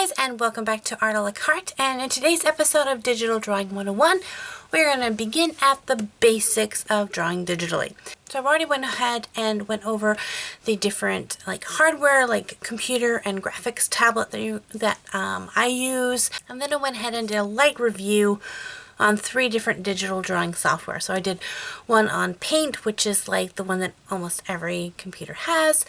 guys, and welcome back to Art a la Carte. And in today's episode of Digital Drawing 101, we're going to begin at the basics of drawing digitally. So I've already went ahead and went over the different hardware, like computer and graphics tablet that I use, and then I went ahead and did a light review on 3 different digital drawing software. So I did one on Paint, which is like the one that almost every computer has.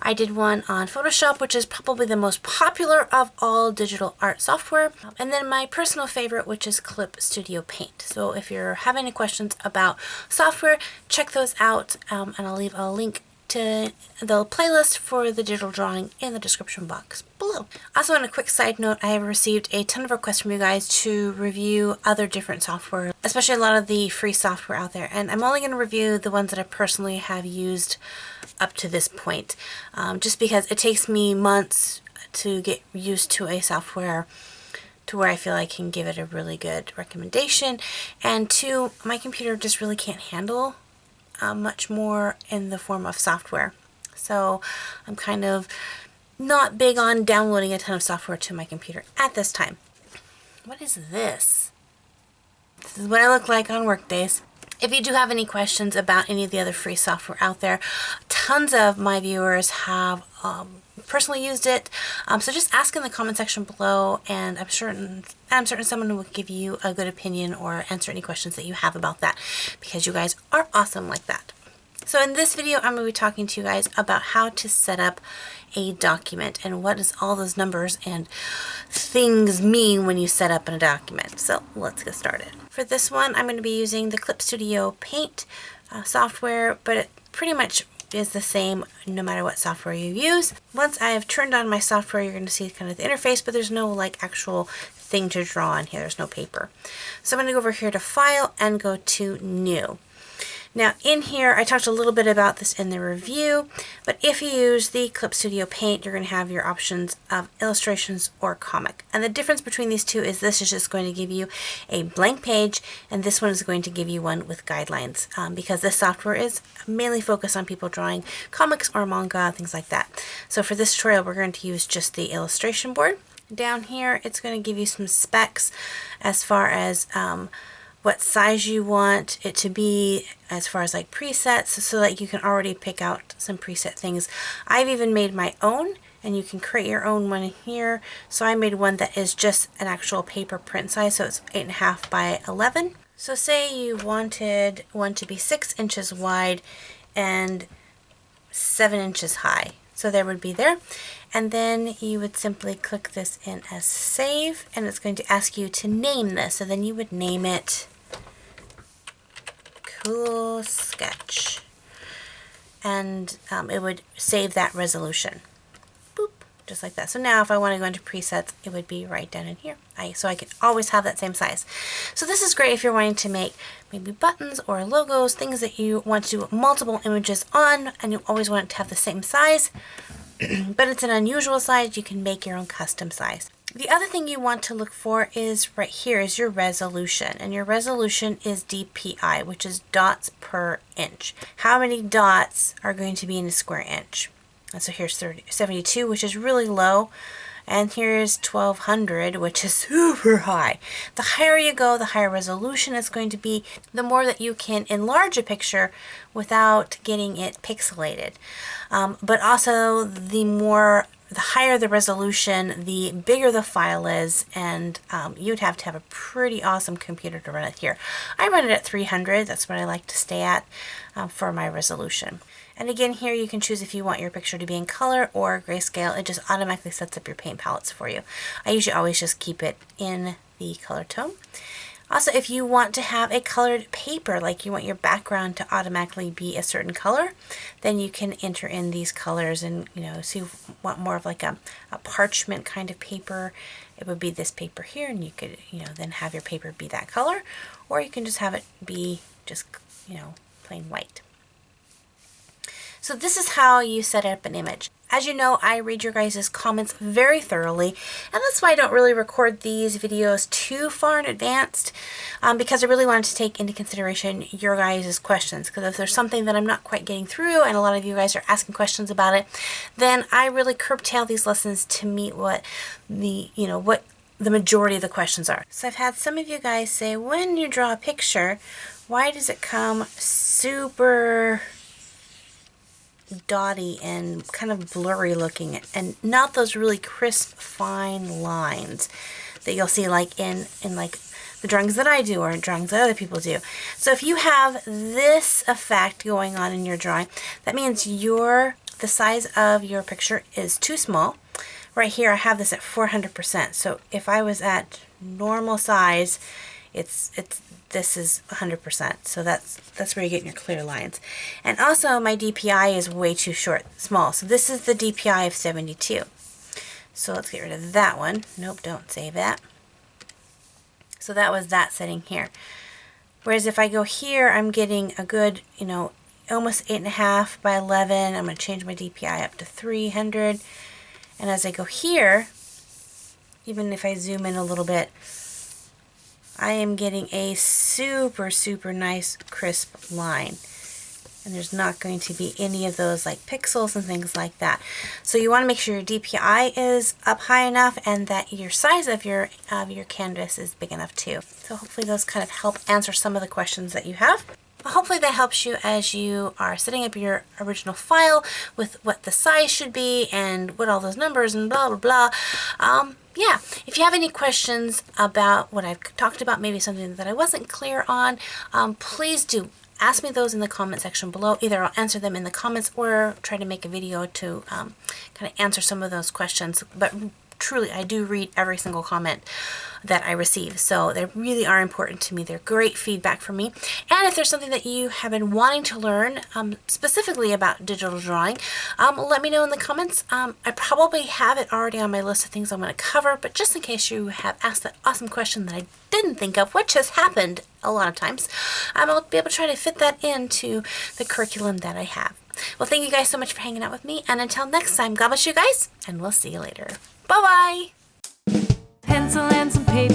I did one on Photoshop, which is probably the most popular of all digital art software. And then my personal favorite, which is Clip Studio Paint. So if you're having any questions about software, check those out, and I'll leave a link to the playlist for the digital drawing in the description box below. Also, on a quick side note, I have received a ton of requests from you guys to review other different software, especially a lot of the free software out there. And I'm only going to review the ones that I personally have used up to this point, just because it takes me months to get used to a software to where I feel I can give it a really good recommendation. And 2, my computer just really can't handle much more in the form of software. So I'm kind of not big on downloading a ton of software to my computer at this time. What is this? This is what I look like on work days. If you do have any questions about any of the other free software out there, tons of my viewers have personally used it. So just ask in the comment section below, and I'm certain someone will give you a good opinion or answer any questions that you have about that, because you guys are awesome like that. So in this video, I'm going to be talking to you guys about how to set up a document and what does all those numbers and things mean when you set up in a document. So let's get started. For this one, I'm going to be using the Clip Studio Paint software, but it pretty much is the same no matter what software you use. Once I have turned on my software, you're going to see kind of the interface, but there's no actual thing to draw on here. There's no paper. So I'm going to go over here to File and go to New. Now in here, I talked a little bit about this in the review, but if you use the Clip Studio Paint, you're going to have your options of illustrations or comic. And the difference between these two is this is just going to give you a blank page, and this one is going to give you one with guidelines, because this software is mainly focused on people drawing comics or manga, things like that. So for this tutorial, we're going to use just the illustration board. Down here, it's going to give you some specs as far as what size you want it to be, as far as presets, so that you can already pick out some preset things. I've even made my own, and you can create your own one here. So I made one that is just an actual paper print size, so it's 8.5 by 11. So say you wanted one to be 6 inches wide and 7 inches high. So there would be there. And then you would simply click this in as save, and it's going to ask you to name this. So then you would name it Cool Sketch, and it would save that resolution. Boop, just like that. So now if I want to go into presets, it would be right down in here. So I can always have that same size. So this is great if you're wanting to make maybe buttons or logos, things that you want to do multiple images on, and you always want it to have the same size. But it's an unusual size. You can make your own custom size. The other thing you want to look for is right here is your resolution, and your resolution is DPI, which is dots per inch. How many dots are going to be in a square inch? And so here's 72, which is really low, and here's 1200, which is super high. The higher you go, the higher resolution it's going to be, the more that you can enlarge a picture without getting it pixelated. But also the higher the resolution, the bigger the file is, and you'd have to have a pretty awesome computer to run it here. I run it at 300, that's what I like to stay at for my resolution. And again, here you can choose if you want your picture to be in color or grayscale. It just automatically sets up your paint palettes for you. I usually always just keep it in the color tone. Also, if you want to have a colored paper, like you want your background to automatically be a certain color, then you can enter in these colors, and so you want more of a parchment kind of paper, it would be this paper here, and you could then have your paper be that color, or you can just have it be just plain white. So this is how you set up an image. As you know, I read your guys' comments very thoroughly, and that's why I don't really record these videos too far in advance, because I really wanted to take into consideration your guys' questions. Because if there's something that I'm not quite getting through, and a lot of you guys are asking questions about it, then I really curtail these lessons to meet what the majority of the questions are. So I've had some of you guys say, when you draw a picture, why does it come super dotty and kind of blurry looking, and not those really crisp fine lines that you'll see like in like the drawings that I do or drawings that other people do. So if you have this effect going on in your drawing, that means the size of your picture is too small. Right here I have this at 400%. So if I was at normal size, this is 100%. So that's where you're getting your clear lines. And also my DPI is way too small. So this is the DPI of 72. So let's get rid of that one. Nope, don't save that. So that was that setting here. Whereas if I go here, I'm getting a good, almost 8.5 by 11. I'm going to change my DPI up to 300. And as I go here, even if I zoom in a little bit, I am getting a super, super nice crisp line. And there's not going to be any of those like pixels and things like that. So you want to make sure your DPI is up high enough and that your size of your canvas is big enough too. So hopefully those kind of help answer some of the questions that you have. Hopefully that helps you as you are setting up your original file with what the size should be and what all those numbers and blah, blah, blah. Yeah, if you have any questions about what I've talked about, maybe something that I wasn't clear on, please do ask me those in the comment section below. Either I'll answer them in the comments or try to make a video to kind of answer some of those questions. But truly, I do read every single comment that I receive, so they really are important to me. They're great feedback for me. And if there's something that you have been wanting to learn specifically about digital drawing, let me know in the comments. I probably have it already on my list of things I'm going to cover, but just in case you have asked that awesome question that I didn't think of, which has happened a lot of times, I'll be able to try to fit that into the curriculum that I have. Well, thank you guys so much for hanging out with me, and until next time, God bless you guys, and we'll see you later. Bye-bye! Pencil and some paper.